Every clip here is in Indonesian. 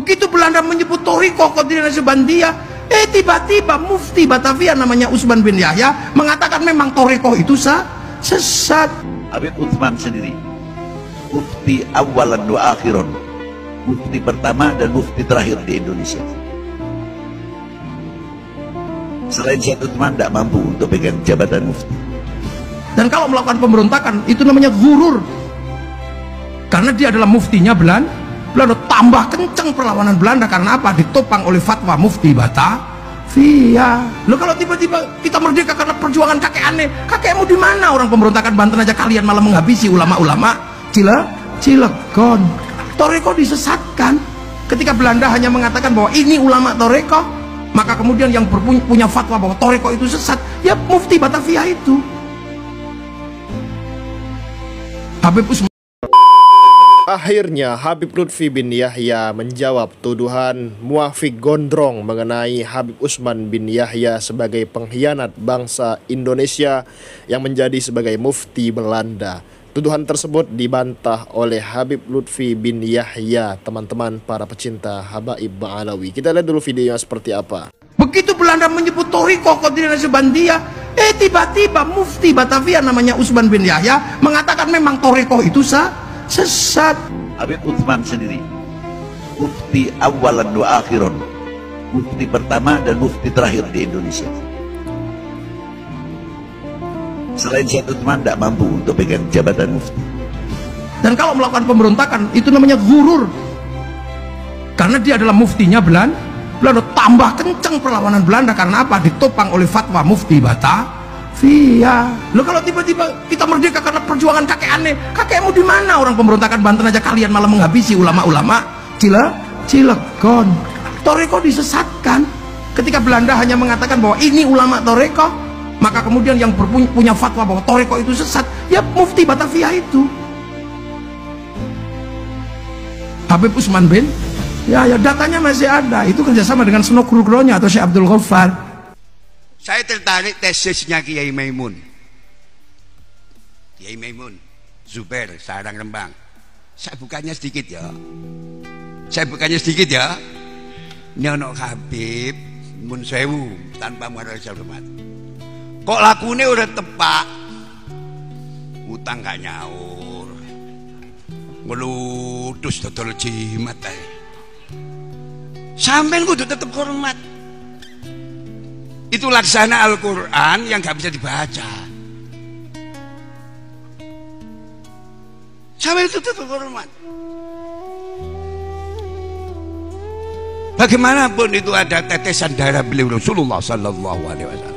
Begitu Belanda menyebut Toriko Qadiriyah Naqsybandia, tiba-tiba mufti Batavia namanya Utsman bin Yahya mengatakan memang Toriko itu sesat. Habib Utsman sendiri mufti awalan wa akhiron, mufti pertama dan mufti terakhir di Indonesia. Selain Syekh Utsman tidak mampu untuk pegang jabatan mufti. Dan kalau melakukan pemberontakan itu namanya ghurur, karena dia adalah muftinya Belanda. Tambah kencang perlawanan Belanda karena apa? Ditopang oleh fatwa mufti Batavia. Loh, kalau tiba-tiba kita merdeka karena perjuangan kakek aneh, kakekmu di mana? Orang pemberontakan Banten aja kalian malah menghabisi ulama-ulama Cilegon. Toreko disesatkan ketika Belanda hanya mengatakan bahwa ini ulama Toreko, maka kemudian yang punya fatwa bahwa Toreko itu sesat ya mufti Batavia itu, Habib Utsman. Akhirnya Habib Lutfi bin Yahya menjawab tuduhan Muafiq Gondrong mengenai Habib Utsman bin Yahya sebagai pengkhianat bangsa Indonesia yang menjadi sebagai mufti Belanda. Tuduhan tersebut dibantah oleh Habib Lutfi bin Yahya, teman-teman para pecinta Habaib Ba'alawi. Kita lihat dulu videonya seperti apa. Begitu Belanda menyebut Toriko Qadiriyah Naqsybandia, tiba-tiba mufti Batavia namanya Utsman bin Yahya mengatakan memang Toriko itu sesat. Habib Utsman sendiri mufti awalan wa akhiron, mufti pertama dan mufti terakhir di Indonesia. Selain Syekh Utsman tidak mampu untuk pegang jabatan mufti. Dan kalau melakukan pemberontakan itu namanya ghurur, karena dia adalah muftinya Belanda. Tambah kencang perlawanan Belanda karena apa? Ditopang oleh fatwa mufti Batavia. Loh, kalau tiba-tiba kita merdeka karena perjuangan kakek aneh, kakekmu di mana? Orang pemberontakan Banten aja kalian malah menghabisi ulama-ulama Cilegon. Toreko disesatkan ketika Belanda hanya mengatakan bahwa ini ulama Toreko, maka kemudian yang punya fatwa bahwa Toreko itu sesat ya mufti Batavia itu, Habib Utsman bin Yahya. Datanya masih ada, itu kerjasama dengan Suno Nugroho atau Syekh Abdul Ghaffar. Saya tertarik tesisnya Kiai Maimun. Kiai Maimun Zubair, Sarang Rembang. Saya bukannya sedikit ya. Ini ono Habib mun sewu tanpa muara hormat. Kok lakune udah tepak, utang gak nyaur, ngeludus dodol jimat ae. Sampean kudu tetep hormat. Itu laksana Al-Quran yang gak bisa dibaca. Sampean itu tetep hormat. Bagaimanapun itu ada tetesan darah beliau Rasulullah Sallallahu Alaihi Wasallam.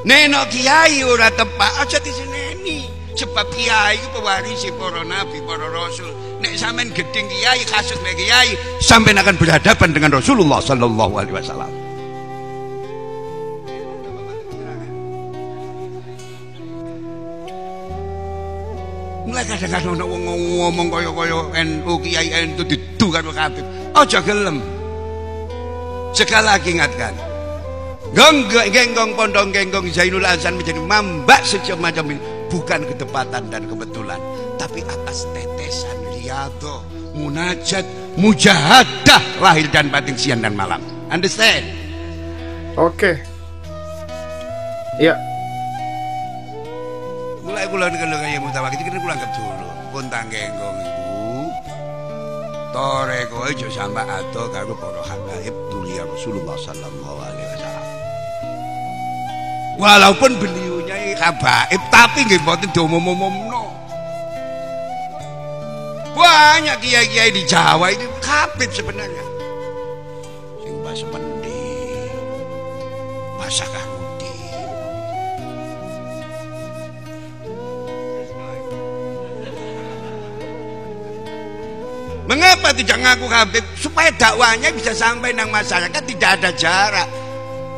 Nenok kiai ora tepak aja diseneni, sebab kiai itu pewarisi para nabi, para rasul. Nek sampean gedeng kiai, kasut mek kiai, sampean akan berhadapan dengan Rasulullah Sallallahu Alaihi Wasallam. Mulai kadang-kadang wong ngomong kaya NU kiai NU didu karo Habib. Aja gelem. Sekali lagi ingatkan. Genggong pondong genggong Zainul Azan menjadi mambak semacam ini bukan ketepatan dan kebetulan, tapi atas tetesan riyadhah, munajat, mujahadah lahir dan batin siang dan malam. Understand? Oke. Ya. Mulai kula niku kaya mutawakil iki kula anggap dulu. Kontang genggong iku Toreko aja sampai ado karo para habaib dunia Rasulullah Sallallahu Alaihi Wasallam. Walaupun beliaunya habaib, tapi nggih mboten diomong-omongno. Banyak kiai-kiai di Jawa ini habib sebenarnya. Sing bahasa Pendi, bahasa Kahudi. Mengapa tidak ngaku habib? Supaya dakwanya bisa sampai nang masyarakat, tidak ada jarak.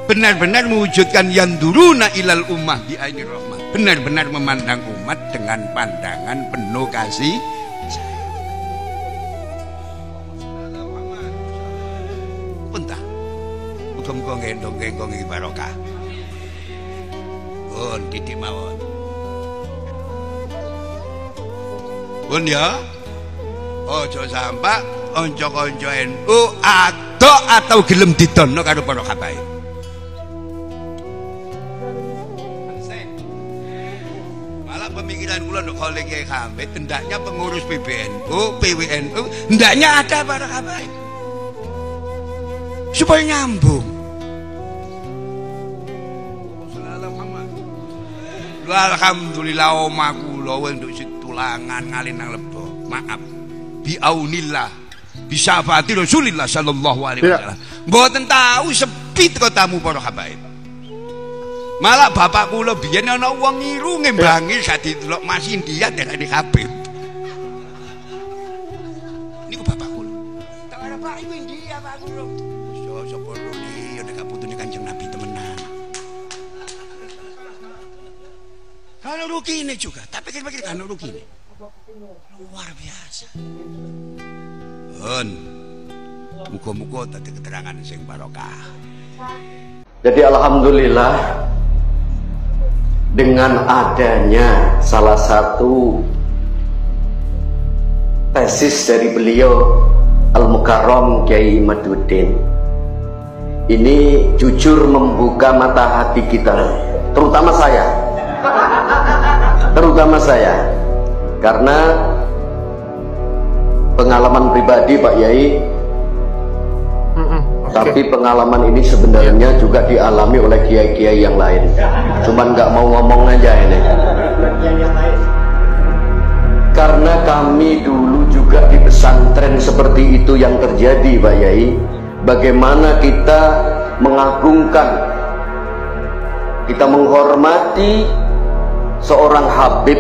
Benar-benar mewujudkan yanduruna ilal ummah bi ainir rahmah. Benar-benar memandang umat dengan pandangan penuh kasih sayang. Puntah. Muga-muga gendong-gendong iki barokah. Pun titik mawon. Pun ya. Ojo sampai onco-onco NU atau gelem didono karo para habaib. Malah pemikiran kula ndok khole Kiai Hamid, hendaknya pengurus PBNU, PWNU, hendaknya ada para habaib. Supaya nyambung. Alhamdulillah omaku lho nduk situlangan ngalih nang Lebo. Maaf. Biaunillah bisyafati Rasulillah sallallahu alaihi wasallam. Mboten tahu sepi teko tamu para habaib. Malah bapak kula biyen ana wong ngiru ngembangi sadi delok Mas India darani Habib. Niku bapak kula. Tak ada Pak iku India Pak kula. Sapa iki ya nek putune Kanjeng Nabi temenan. Kalau rugi ini juga, tapi pikir-pikir kan rugi ini luar biasa. Muga-muga tadi keterangan sing barokah. Jadi alhamdulillah dengan adanya salah satu tesis dari beliau Al-Mukarram Kiai Imaduddin ini jujur membuka mata hati kita, terutama saya, karena pengalaman pribadi Pak Yai, tapi pengalaman ini sebenarnya juga dialami oleh kiai-kiai yang lain, cuman nggak mau ngomong aja ini. Karena kami dulu juga di pesantren seperti itu yang terjadi Pak Yai. Bagaimana kita mengagungkan, kita menghormati seorang Habib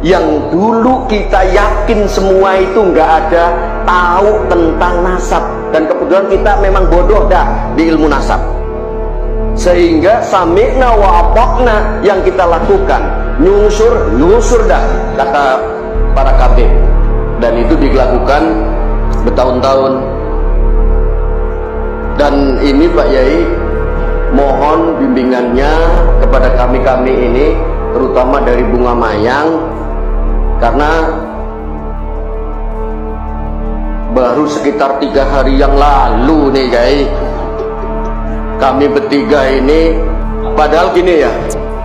yang dulu kita yakin semua itu nggak ada tahu tentang nasab, dan kebetulan kita memang bodoh dah di ilmu nasab, sehingga sami'na wa ata'na yang kita lakukan, nyusur dah kata para kabeh, dan itu dilakukan bertahun-tahun. Dan ini Pak Yai, mohon bimbingannya kepada kami ini, terutama dari Bunga Mayang, karena baru sekitar 3 hari yang lalu nih Kiai, kami bertiga ini, padahal gini ya,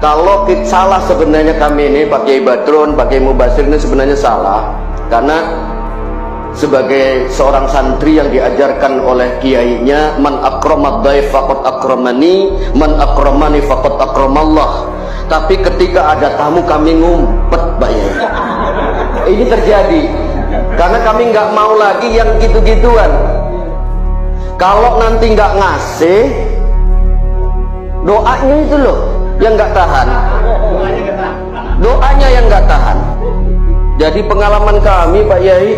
kalau kita salah sebenarnya kami ini, Pak Kiai Badrun, Pak Kiai Mubasir ini sebenarnya salah, karena sebagai seorang santri yang diajarkan oleh kiainya, man akramad dhaif faqad akramani, man akramani faqad akramallah. Tapi ketika ada tamu kami ngumpet Pak Yai. Ini terjadi karena kami nggak mau lagi yang gitu-gituan. Kalau nanti nggak ngasih, doanya itu loh yang nggak tahan, doanya yang nggak tahan. Jadi pengalaman kami Pak Yai,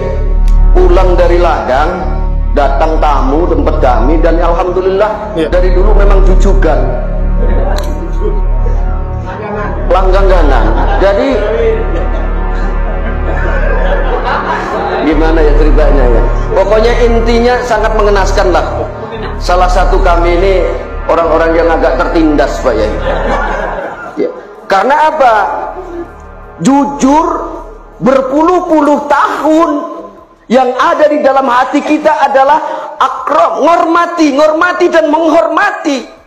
pulang dari ladang, datang tamu tempat kami, dan alhamdulillah dari dulu memang jujukan, langganan. Jadi gimana ya ceritanya ya, pokoknya intinya sangat mengenaskan lah. Salah satu kami ini orang-orang yang agak tertindas Pak Yai ya. Karena apa? Jujur berpuluh-puluh tahun yang ada di dalam hati kita adalah akram, ngormati dan menghormati.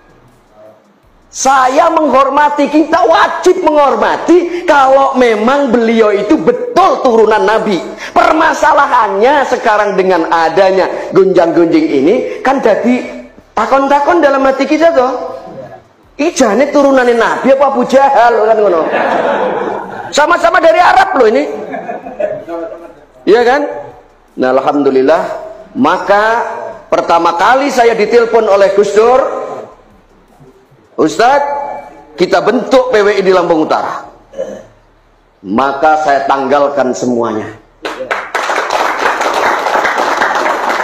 Saya menghormati, kita wajib menghormati kalau memang beliau itu betul turunan Nabi. Permasalahannya sekarang dengan adanya gonjang-gonjing ini kan jadi takon-takon dalam hati kita tuh. Ijane turunanin Nabi apa Abu Jahal kan ngono. Sama-sama dari Arab loh ini. Iya kan? Nah alhamdulillah, maka pertama kali saya ditelepon oleh Gus Dur, Ustadz, kita bentuk PWI di Lampung Utara. Maka saya tanggalkan semuanya.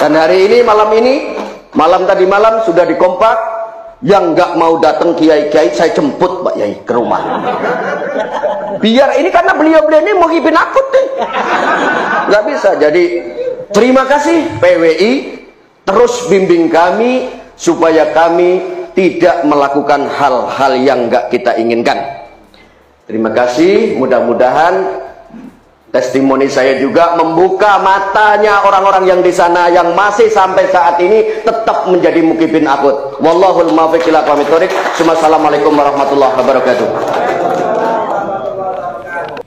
Dan hari ini, malam tadi malam sudah dikompak. Yang nggak mau datang kiai-kiai saya jemput Pak Yai ke rumah. Biar ini, karena beliau-beliau ini mau hibin akut nih. Nggak bisa. Jadi terima kasih PWI, terus bimbing kami supaya kami tidak melakukan hal-hal yang nggak kita inginkan. Terima kasih, mudah-mudahan Testimoni saya juga membuka matanya orang-orang yang di sana yang masih sampai saat ini tetap menjadi mukibin akut. Wallahul muwaffiq ila aqwamit thoriq. Assalamualaikum warahmatullahi wabarakatuh.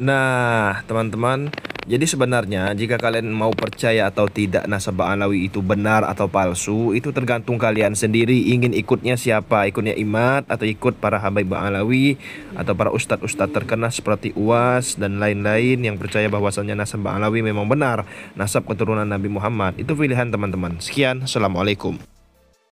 Nah, teman-teman, jadi sebenarnya jika kalian mau percaya atau tidak nasab Ba'alawi itu benar atau palsu, itu tergantung kalian sendiri ingin ikutnya siapa, ikutnya Imad atau ikut para habaib Ba'alawi atau para ustadz-ustadz terkenal seperti Uwas dan lain-lain yang percaya bahwasannya nasab Ba'alawi memang benar, nasab keturunan Nabi Muhammad. Itu pilihan teman-teman. Sekian, assalamualaikum.